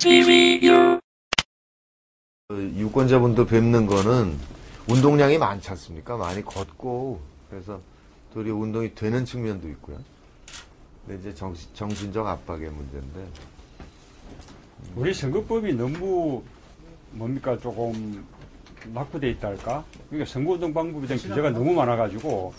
TVU. 유권자분들 뵙는 거는 운동량이 많지 않습니까? 많이 걷고, 그래서 도리어 운동이 되는 측면도 있고요. 근데 이제 정신적 압박의 문제인데. 우리 선거법이 너무 뭡니까 조금 낙후돼 있다 할까? 그러니까 선거운동 방법에 대한 규제가 너무 많아가지고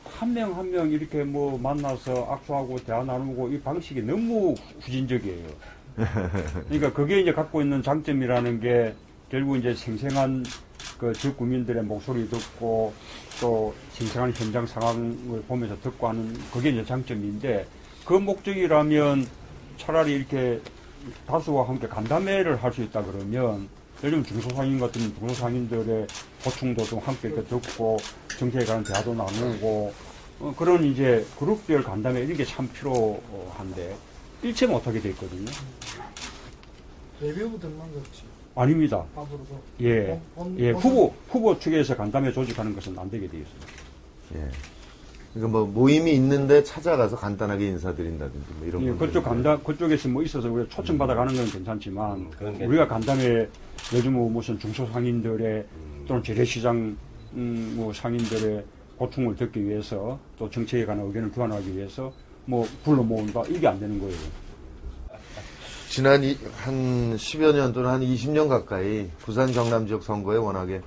한 명 한 명 이렇게 뭐 만나서 악수하고 대화 나누고 이 방식이 너무 후진적이에요. 그러니까 그게 이제 갖고 있는 장점이라는 게 결국 이제 생생한 그 저 국민들의 목소리 듣고 또 생생한 현장 상황을 보면서 듣고 하는 그게 이제 장점인데 그 목적이라면 차라리 이렇게 다수와 함께 간담회를 할 수 있다 그러면 요즘 중소상인 같은 중소상인들의 고충도 좀 함께 이렇게 듣고 정책에 관한 대화도 나누고 그런 이제 그룹별 간담회 이런 게 참 필요한데 일체 못하게 돼 있거든요. 대표부들만 그렇지. 아닙니다. 앞으로도 예, 예, 후보 측에서 간담회 조직하는 것은 안 되게 돼 있어요. 예. 그러니까 뭐 모임이 있는데 찾아가서 간단하게 인사드린다든지 뭐 이런 예, 그쪽에서 뭐 있어서 우리가 초청받아 가는 건 괜찮지만 우리가 간담회 요즘 뭐 무슨 중소상인들의 또는 재래시장 뭐 상인들의 고충을 듣기 위해서 또 정책에 관한 의견을 교환하기 위해서 뭐 불러 모은다 이게 안 되는 거예요. 지난 한 10여 년 또는 한 20년 가까이 부산 경남 지역 선거에 워낙에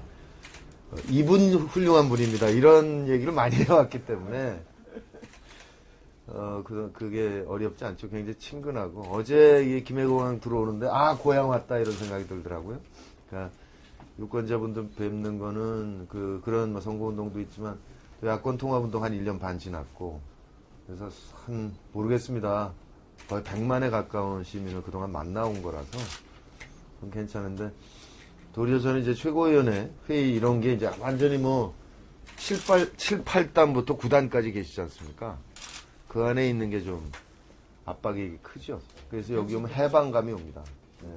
이분 훌륭한 분입니다. 이런 얘기를 많이 해왔기 때문에 그게 어렵지 않죠. 굉장히 친근하고 어제 이 김해공항 들어오는데 고향 왔다 이런 생각이 들더라고요. 그러니까 유권자분들 뵙는 거는 그런 뭐 선거운동도 있지만 또 야권 통합운동 한 1년 반 지났고 그래서 모르겠습니다. 거의 100만에 가까운 시민을 그동안 만나온 거라서 좀 괜찮은데 도리어 저는 이제 최고위원회 회의 이런 게 이제 완전히 뭐 7, 8단부터 9단까지 계시지 않습니까? 그 안에 있는 게 좀 압박이 크죠. 그래서 여기 오면 해방감이 옵니다. 네,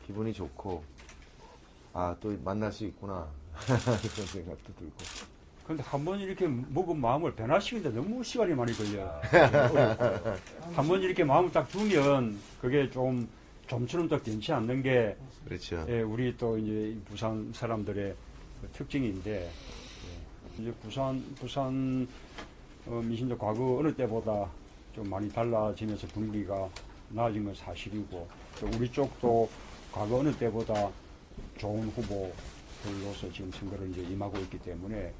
기분이 좋고 또 만날 수 있구나 그런 생각도 들고. 근데 한 번 이렇게 먹은 마음을 변화시키는데 너무 시간이 많이 걸려요. 한 번 이렇게 마음을 딱 두면 그게 좀처럼 더 괜찮지 않는 게 그렇죠. 예, 우리 또 이제 부산 사람들의 그 특징인데 예, 이제 부산 민심도 과거 어느 때보다 좀 많이 달라지면서 분위기가 나아진 건 사실이고 또 우리 쪽도 과거 어느 때보다 좋은 후보들로서 지금 선거를 이제 임하고 있기 때문에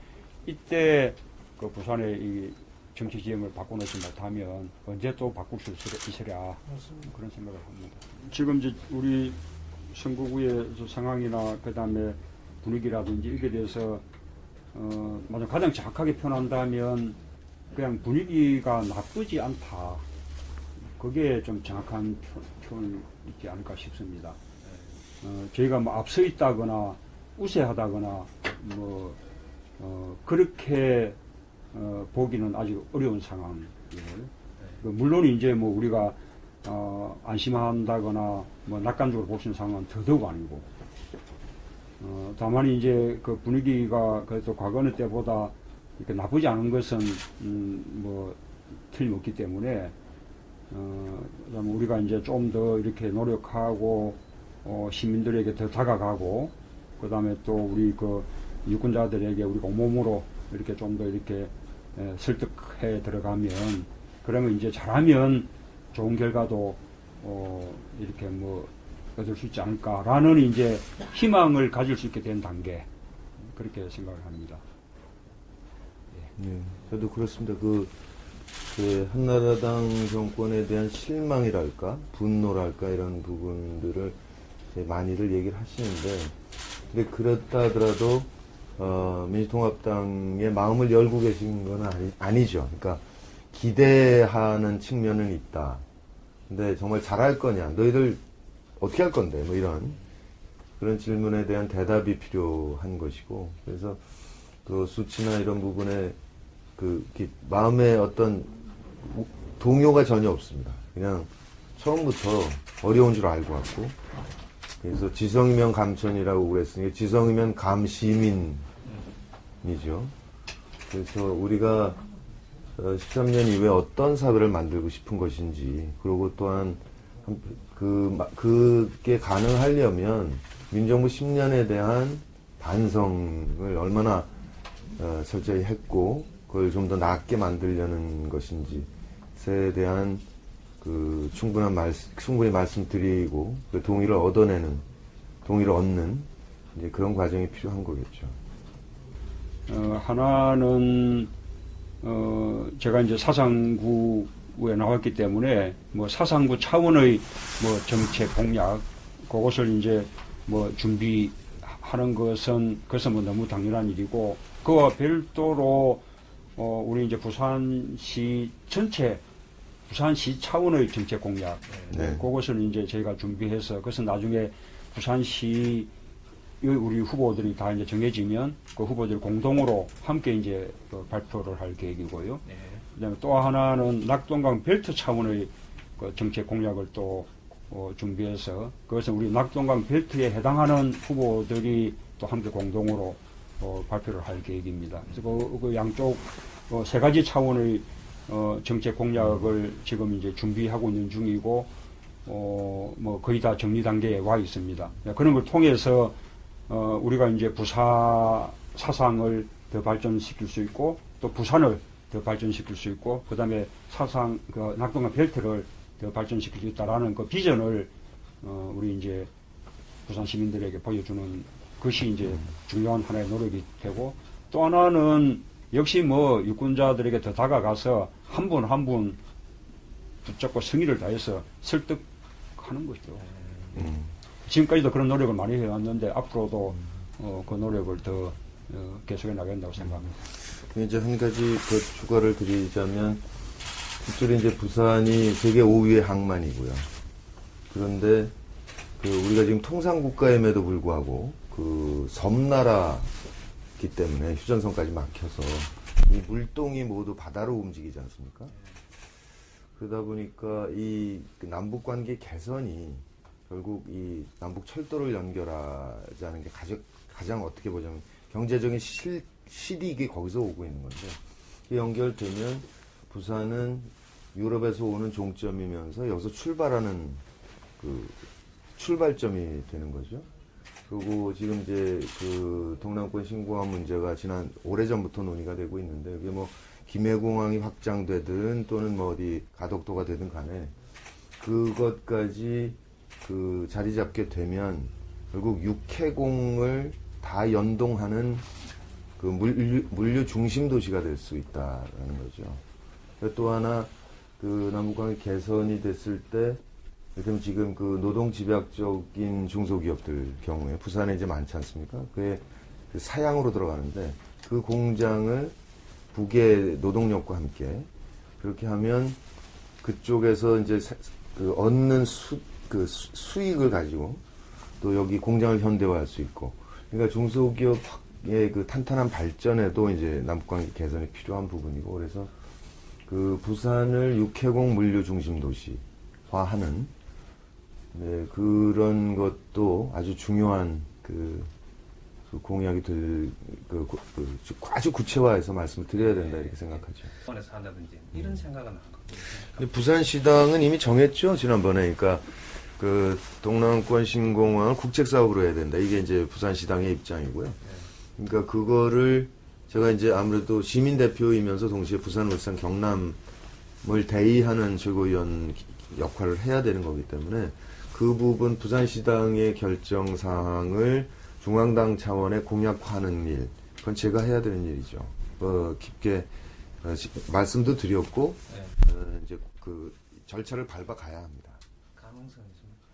이때 그 부산의 이 정치 지형을 바꿔놓지 못하면 언제 또 바꿀 수 있으랴 그런 생각을 합니다. 지금 이제 우리 선거구의 상황이나 그 다음에 분위기라든지 이게 대해서 가장 정확하게 표현한다면 그냥 분위기가 나쁘지 않다. 그게 좀 정확한 표현이 있지 않을까 싶습니다. 저희가 뭐 앞서 있다거나 우세하다거나 그렇게 보기는 아직 어려운 상황이에요. 물론 이제 뭐 우리가 안심한다거나 뭐 낙관적으로 볼 수 있는 상황은 더더욱 아니고 다만 이제 그 분위기가 그래도 과거 어느 때보다 이렇게 나쁘지 않은 것은 뭐 틀림없기 때문에 우리가 이제 좀 더 이렇게 노력하고 시민들에게 더 다가가고 그 다음에 또 우리 그 유권자들에게 우리가 온몸으로 이렇게 좀 더 이렇게 설득해 들어가면 그러면 이제 잘하면 좋은 결과도 이렇게 뭐 얻을 수 있지 않을까라는 이제 희망을 가질 수 있게 된 단계 그렇게 생각을 합니다. 네, 저도 그렇습니다. 그 한나라당 정권에 대한 실망이랄까, 분노랄까 이런 부분들을 많이들 얘기를 하시는데, 근데 그렇다 하더라도 민주통합당의 마음을 열고 계신 건 아니죠. 그러니까 기대하는 측면은 있다. 근데 정말 잘할 거냐, 너희들 어떻게 할 건데, 뭐 이런 그런 질문에 대한 대답이 필요한 것이고, 그래서 그 수치나 이런 부분에 마음에 어떤 동요가 전혀 없습니다. 그냥 처음부터 어려운 줄 알고 왔고, 그래서 지성이면 감천이라고 그랬으니까 지성이면 감시민이죠. 그래서 우리가 13년 이후에 어떤 사회를 만들고 싶은 것인지, 그리고 또한 그게 가능하려면 민정부 10년에 대한 반성을 얼마나 철저히 했고 그걸 좀 더 낫게 만들려는 것인지에 대한 충분히 말씀드리고 그 동의를 얻는 이제 그런 과정이 필요한 거겠죠. 하나는 제가 이제 사상구에 나왔기 때문에 뭐 사상구 차원의 뭐 정책 공약 그것을 이제 뭐 준비하는 그것은 뭐 너무 당연한 일이고 그와 별도로 우리 이제 부산시 차원의 정책 공약 그것을 이제 저희가 준비해서 그것은 나중에 부산시 우리 후보들이 다 이제 정해지면 그 후보들 공동으로 함께 이제 발표를 할 계획이고요. 그다음에 또 하나는 낙동강 벨트 차원의 그 정책 공약을 또 준비해서 그것은 우리 낙동강 벨트에 해당하는 후보들이 또 함께 공동으로 발표를 할 계획입니다. 그래서 그 양쪽 세 가지 차원의 정책 공약을 지금 이제 준비하고 있는 중이고 뭐 거의 다 정리 단계에 와 있습니다. 그런 걸 통해서 우리가 이제 부사 사상을 더 발전시킬 수 있고 또 부산을 더 발전시킬 수 있고 그다음에 낙동강 벨트를 더 발전시킬 수 있다라는 그 비전을 우리 이제 부산 시민들에게 보여주는 것이 이제 중요한 하나의 노력이 되고 또 하나는 역시 뭐 유권자들에게 더 다가가서 한 분 한 분 붙잡고 성의를 다해서 설득하는 것이죠. 지금까지도 그런 노력을 많이 해왔는데 앞으로도 그 노력을 더 계속해 나가야 한다고 생각합니다. 이제 한 가지 더 추가를 드리자면 실제로 이제 부산이 세계 5위의 항만이고요. 그런데 우리가 지금 통상국가임에도 불구하고 섬나라기 때문에 휴전선까지 막혀서 이 물동이 모두 바다로 움직이지 않습니까? 그러다 보니까 이 남북 관계 개선이 결국 이 남북 철도를 연결하자는 게 가장 어떻게 보자면 경제적인 실익이 거기서 오고 있는 건데 이게 연결되면 부산은 유럽에서 오는 종점이면서 여기서 출발하는 출발점이 되는 거죠. 그리고 지금 이제 동남권 신공항 문제가 오래전부터 논의가 되고 있는데 그게 뭐 김해공항이 확장되든 또는 뭐 어디 가덕도가 되든 간에 그것까지 자리 잡게 되면 결국 육해공을 다 연동하는 물류 중심 도시가 될 수 있다라는 거죠. 또 하나 남북관계 개선이 됐을 때 지금 노동 집약적인 중소기업들 경우에 부산에 이제 많지 않습니까? 그게 사양으로 들어가는데 그 공장을 북의 노동력과 함께 그렇게 하면 그쪽에서 이제 얻는 수익을 가지고 또 여기 공장을 현대화할 수 있고 그러니까 중소기업의 탄탄한 발전에도 이제 남북관계 개선이 필요한 부분이고 그래서 부산을 육해공 물류 중심 도시화하는 그런 것도 아주 중요한 공약이 아주 구체화해서 말씀을 드려야 된다 이렇게 생각하죠. 부산에서 한다든지 이런 생각은 안 갖고. 근데 부산시당은 이미 정했죠 지난번에. 그러니까 동남권 신공항을 국책사업으로 해야 된다. 이게 이제 부산시당의 입장이고요. 그러니까 그거를 제가 이제 아무래도 시민대표이면서 동시에 부산, 울산, 경남을 대의하는 최고위원 역할을 해야 되는 거기 때문에 그 부분 부산시당의 결정사항을 중앙당 차원의 공약화하는 일, 그건 제가 해야 되는 일이죠. 깊게 말씀도 드렸고 이제 절차를 밟아 가야 합니다. 가능성이 있습니까?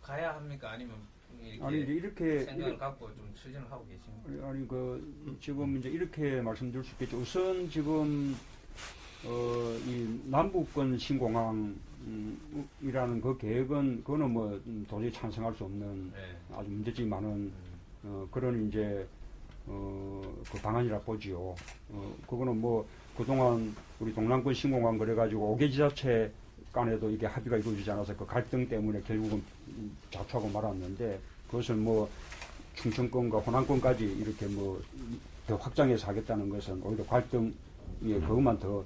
가야 합니까? 아니면 이렇게 생각을 갖고 좀 추진을 하고 계십니까? 지금 이제 이렇게 말씀드릴 수 있겠죠. 우선 지금 이 남북권 신공항이라는 그 계획은 그거는 뭐 도저히 찬성할 수 없는 아주 문제점이 많은 그런 이제 그 방안이라 보지요. 그거는 뭐 그동안 우리 동남권 신공항 그래가지고 5개 지자체 간에도 이게 합의가 이루어지지 않아서 그 갈등 때문에 결국은 자초하고 말았는데 그것을 뭐 충청권과 호남권까지 이렇게 뭐 더 확장해서 하겠다는 것은 오히려 갈등에 그것만 더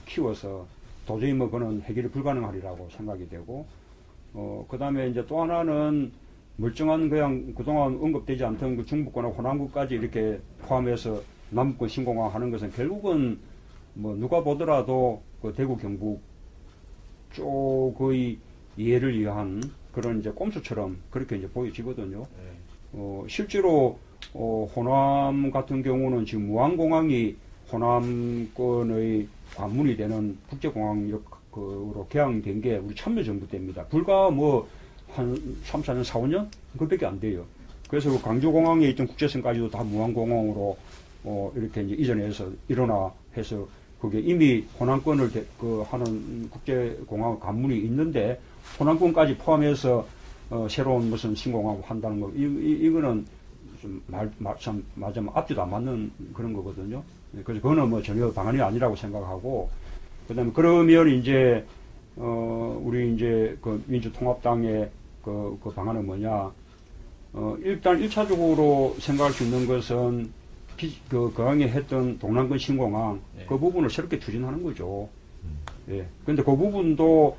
키워서 도저히 뭐 그거는 해결이 불가능하리라고 생각이 되고 그 다음에 이제 또 하나는 멀쩡한 그냥 그동안 언급되지 않던 그 중부권하고 호남구까지 이렇게 포함해서 남북권 신공항 하는 것은 결국은 뭐 누가 보더라도 그 대구 경북 쪽의 이해를 위한 그런 이제 꼼수처럼 그렇게 이제 보여지거든요. 실제로 호남 같은 경우는 지금 무안공항이 호남권의 관문이 되는 국제공항으로 개항된 게 우리 참여정부 때입니다. 불과 뭐 한 3, 4년, 4, 5년? 그밖에 안 돼요. 그래서 그 광주공항에 있던 국제선까지도 다 무안공항으로 이렇게 이제 이전해서 일어나 해서 그게 이미 호남권을 하는 국제공항 관문이 있는데 호남권까지 포함해서 새로운 무슨 신공항 한다는 거 이거는 좀 참 맞으면 앞뒤도 안 맞는 그런 거거든요. 그래서 그거는 뭐 전혀 방안이 아니라고 생각하고 그다음에 그러면 이제 우리 이제 그 민주통합당의 그 방안은 뭐냐? 일단 1차적으로 생각할 수 있는 것은 그 거항에 했던 동남권 신공항 그 부분을 새롭게 추진하는 거죠. 예. 근데 그 부분도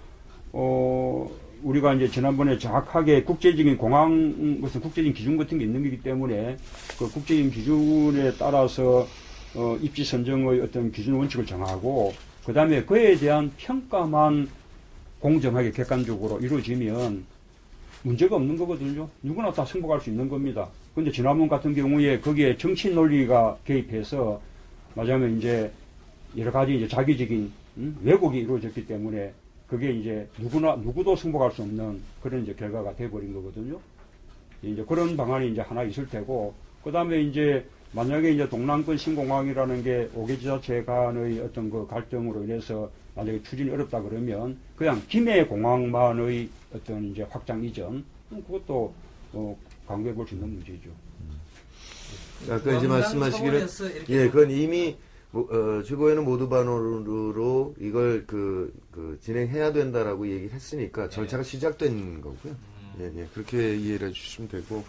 우리가 이제 지난번에 정확하게 국제적인 공항 무슨 국제적인 기준 같은 게 있는 거기 때문에 그 국제적인 기준에 따라서 입지 선정의 어떤 기준 원칙을 정하고 그 다음에 그에 대한 평가만 공정하게 객관적으로 이루어지면 문제가 없는 거거든요. 누구나 다 승복할 수 있는 겁니다. 근데 지난번 같은 경우에 거기에 정치 논리가 개입해서 말하자면 이제 여러 가지 이제 자기적인 왜곡이 이루어졌기 때문에 그게 이제 누구도 승복할 수 없는 그런 이제 결과가 돼버린 거거든요. 이제 그런 방안이 이제 하나 있을 테고, 그 다음에 이제 만약에 이제 동남권 신공항이라는 게 5개 지자체 간의 어떤 그 갈등으로 인해서 만약에 추진이 어렵다 그러면 그냥 김해 공항만의 어떤 이제 확장 이전, 그것도 강구해 볼 수 있는 문제죠. 아까 이제 말씀하시기를, 그건 이미 최고위원은 모두 반원으로 이걸 진행해야 된다라고 얘기를 했으니까 절차가 시작된 거고요. 그렇게 이해를 해주시면 되고,